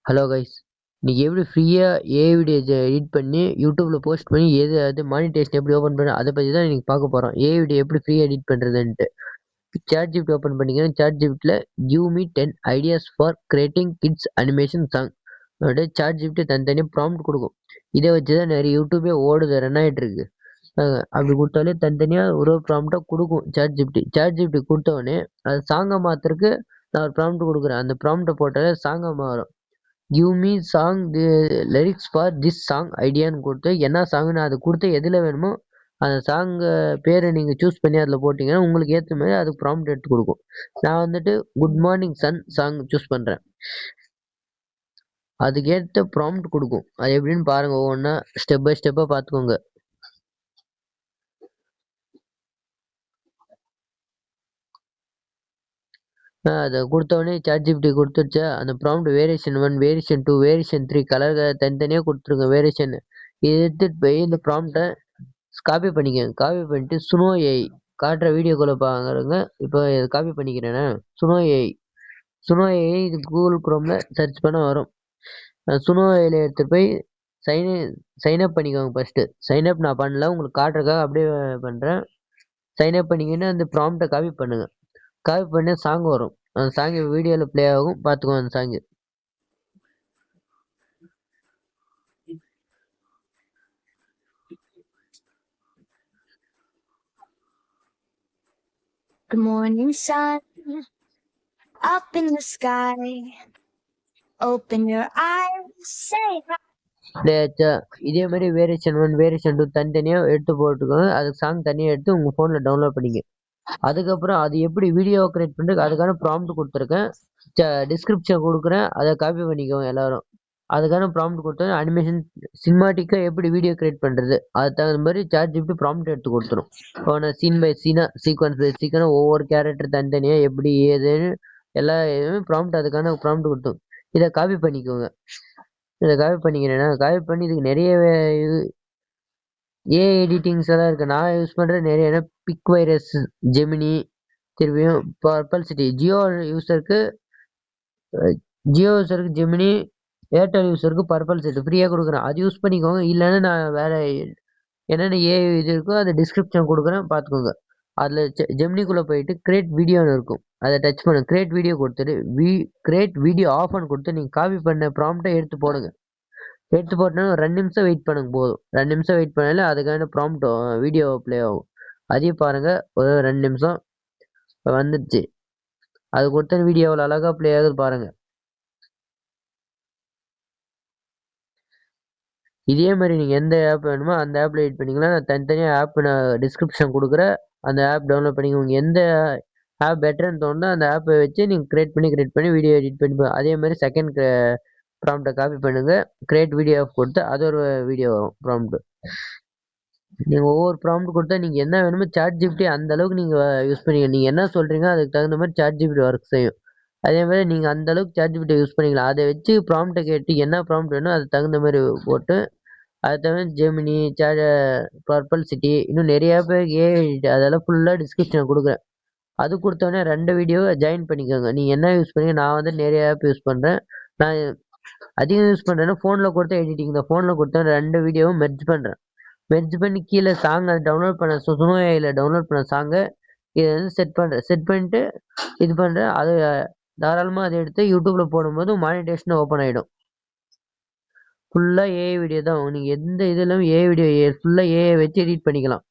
Hello guys, இன்னைக்கு எப்படி ஃப்ரீயாக ஏஐ வீடியோ எடிட் பண்ணி யூடியூப்பில் போஸ்ட் பண்ணி அது மானிட்டேஷன் எப்படி ஓப்பன் பண்ண அதை பற்றி தான் இன்னைக்கு பார்க்க போகிறோம். ஏஐ வீடியோ எப்படி ஃப்ரீயாக எடிட் பண்ணுறதுன்ட்டு சாட் ஜிபிடி ஓப்பன் பண்ணிங்கன்னா சாட் ஜிபிடியில் give me 10 ideas for creating kids animation song அப்படியே சாட் ஜிபிடி தனித்தனியாக ப்ராம்ப்ட் கொடுக்கும். இதை வச்சு தான் நிறைய யூடியூபே ஓடுது, ரன் ஆகிட்டு இருக்கு. அப்படி கொடுத்தாலே தனித்தனியாக ஒரு ப்ராம்ப்டாக கொடுக்கும் சாட் ஜிபிடி கொடுத்தவொடனே அது சாங்கை மாற்றுறதுக்கு நான் ஒரு ப்ராம்ப்ட் கொடுக்குறேன். அந்த ப்ராம்ப்டை போட்டாலே சாங்கை மாறும். Give me song lyrics for this song ஐடியான்னு கொடுத்து என்ன சாங்னு அது கொடுத்து எதில் வேணுமோ அந்த சாங் பேரை நீங்கள் சூஸ் பண்ணி அதில் போட்டிங்கன்னா உங்களுக்கு ஏற்ற மாதிரி அதுக்கு ப்ராம்ப்ட் எடுத்து கொடுக்கும். நான் வந்துட்டு good morning sun song choose பண்ணுறேன். அதுக்கேற்ற ப்ராம்ப்ட் கொடுக்கும். அது எப்படின்னு பாருங்கள், ஒவ்வொன்றா ஸ்டெப் பை ஸ்டெப்பாக பார்த்துக்கோங்க. அதை கொடுத்தவொடனே சாட் ஜிபிடி கொடுத்துருச்சா அந்த prompt variation 1, variation 2, variation 3 colour தனித்தனியாக கொடுத்துருங்க வேரியேஷன். இது எடுத்துகிட்டு போய் இந்த ப்ராம்ப்டை காப்பி பண்ணிக்கோங்க. காப்பி பண்ணிட்டு சுனோ ஏஐ காட்டுற வீடியோக்குள்ளே பாருங்க. இப்போ இதை காப்பி பண்ணிக்கிறேன்னா சுனோ ஏஐ இது கூகுள் குரோமில் சர்ச் பண்ண வரும். சுனோ ஏஐயில் எடுத்துகிட்டு போய் சைன்அப் பண்ணிக்கோங்க. ஃபஸ்ட்டு சைன்அப் நான் பண்ணல, உங்களுக்கு காட்டுறதுக்காக அப்படியே பண்ணுறேன். சைன்அப் பண்ணிக்கின்னு அந்த ப்ராம்ப்டை காப்பி பண்ணுங்கள். காப்பி பண்ண சாங் வரும். அந்த சாங் வீடியோவில் ப்ளே ஆகும், பார்த்துக்கோங்க அந்த song. Good morning, sun, up in the sky. Open your eyes, say hi. இதே மாதிரி வேரியேஷன் 1, வேரியேஷன் 2 தனித்தனியாக எடுத்து போட்டுக்கோங்க. அதுக்கு சாங் தனியாக எடுத்து உங்கள் ஃபோனில் டவுன்லோட் பண்ணிக்க. அதுக்கப்புறம் அது எப்படி வீடியோ கிரியேட் பண்ணுறது அதுக்கான ப்ராம்ப்ட் கொடுத்துருக்கேன். டிஸ்கிரிப்ஷன் கொடுக்குறேன், அதை காப்பி பண்ணிக்கோங்க எல்லாரும். அதுக்கான ப்ராம்ப்ட் கொடுத்தா அனிமேஷன் சினிமாட்டிக்காக எப்படி வீடியோ கிரியேட் பண்ணுறது அது தகுந்த மாதிரி சாட் ஜிபிடி ப்ராம்ப்ட் எடுத்து கொடுத்துரும். இப்போ நான் சீன் பை சீனாக சீக்வன்ஸ் பை சீக்வன்ஸ் ஒவ்வொரு கேரக்டர் தனித்தனியாக எப்படி ஏதுன்னு எல்லா இதுவுமே ப்ராம்ப்ட் அதுக்கான ப்ராம்ப்ட் கொடுத்தோம். இதை காப்பி பண்ணிக்கோங்க. இதை காப்பி பண்ணிக்கிறேன்னா காப்பி பண்ணி இதுக்கு நிறைய இது ஏஐ எடிட்டிங்ஸ் எல்லாம் இருக்குது. நான் யூஸ் பண்ணுறது நிறைய பிக் வைரஸ், ஜெமினி, திரும்பியும் பர்பல்சிட்டி. ஜியோ யூஸருக்கு ஜெமினி, ஏர்டெல் யூஸருக்கு பர்பல்சிட்டி ஃப்ரீயாக கொடுக்குறேன். அது யூஸ் பண்ணிக்கோங்க. இல்லைன்னா நான் வேறு என்னென்ன ஏஐ இது இருக்கோ அதை டிஸ்கிரிப்ஷன் கொடுக்குறேன், பார்த்துக்கோங்க. அதில் ஜெமினிக்குள்ளே போயிட்டு கிரியேட் வீடியோன்னு இருக்கும், அதை டச் பண்ணு. கிரியேட் வீடியோ கொடுத்துட்டு கிரியேட் வீடியோ ஆஃப்னு கொடுத்து நீங்கள் காப்பி பண்ண ப்ராம்ப்டை எடுத்து போடுங்க. எடுத்து போட்டோன்னா 2 நிமிஷம் வெயிட் பண்ணுங்க போதும். 2 நிமிஷம் வெயிட் பண்ணாலே அதுக்கான ப்ராம்ப்ட் வீடியோ ப்ளே ஆகும். அதையும் பாருங்கள், ஒரு 2 நிமிஷம் வந்துடுச்சு. அது கொடுத்த வீடியோ எவ்வளோ அழகாக ப்ளே ஆகுது பாருங்கள். இதே மாதிரி நீங்கள் எந்த ஆப் வேணுமோ அந்த ஆப்பில் எடிட் பண்ணிக்கலாம். நான் தனித்தனியாக ஆப் நான் டிஸ்கிரிப்ஷன் கொடுக்குறேன், அந்த ஆப் டவுன்லோட் பண்ணிக்கோங்க. எந்த ஆப் பெட்டர்னு தோணுதோ அந்த ஆப்பை வச்சு நீங்கள் கிரியேட் பண்ணி வீடியோ எடிட் பண்ணி அதே மாதிரி செகண்ட் ப்ராம்ப்டை காப்பி பண்ணுங்கள். கிரியேட் வீடியோ ஆப் கொடுத்து அது ஒரு வீடியோ வரும் ப்ராம்ப்ட். நீங்கள் ஒவ்வொரு ப்ராம்ப்ட் கொடுத்தா நீங்கள் என்ன வேணுமோ சாட் ஜிபிடி அந்த அளவுக்கு நீங்கள் யூஸ் பண்ணிக்கலாம். நீங்கள் என்ன சொல்கிறீங்க அதுக்கு தகுந்த மாதிரி சாட் ஜிபிடி ஒர்க் செய்யும். அதே மாதிரி நீங்கள் அந்த அளவுக்கு சாட் ஜிபிடி யூஸ் பண்ணிக்கலாம். அதை வச்சு ப்ராம்ப்டை கேட்டு என்ன ப்ராம்ப்ட் வேணும் அதுக்கு தகுந்த மாதிரி போட்டு அதை தவிர ஜெமினி, பர்பல்சிட்டி, இன்னும் நிறைய பேர் ஏஐ அதெல்லாம் ஃபுல்லாக டிஸ்கிரிப்ஷன் கொடுக்குறேன். அது கொடுத்தோடனே 2 வீடியோ ஜாயின் பண்ணிக்கோங்க. நீங்கள் என்ன யூஸ் பண்ணி நான் வந்து நிறைய ஆப் யூஸ் பண்ணுறேன். நான் அதிகம் யூஸ் பண்ணுறேன்னா ஃபோனில் கொடுத்த எடிட்டிங் தான். ஃபோனில் கொடுத்த 2 வீடியோவும் மெர்ஜ் பண்ணுறேன். மெர்ஜ் பண்ணி கீழே சாங் அதை டவுன்லோட் பண்ண சுனோ ஏஐயில் டவுன்லோட் பண்ண சாங்கை இதை வந்து செட் பண்ணிட்டு இது பண்ணுறேன். அது தாராளமாக அதை எடுத்து யூடியூப்பில் போடும்போது மானிட்டேஷன் ஓப்பன் ஆகிடும். ஃபுல்லாக ஏஐ வீடியோ தான். நீங்கள் எந்த இதிலும் ஏஐ வீடியோ ஃபுல்லாக ஏஐ வச்சு எடிட் பண்ணிக்கலாம்.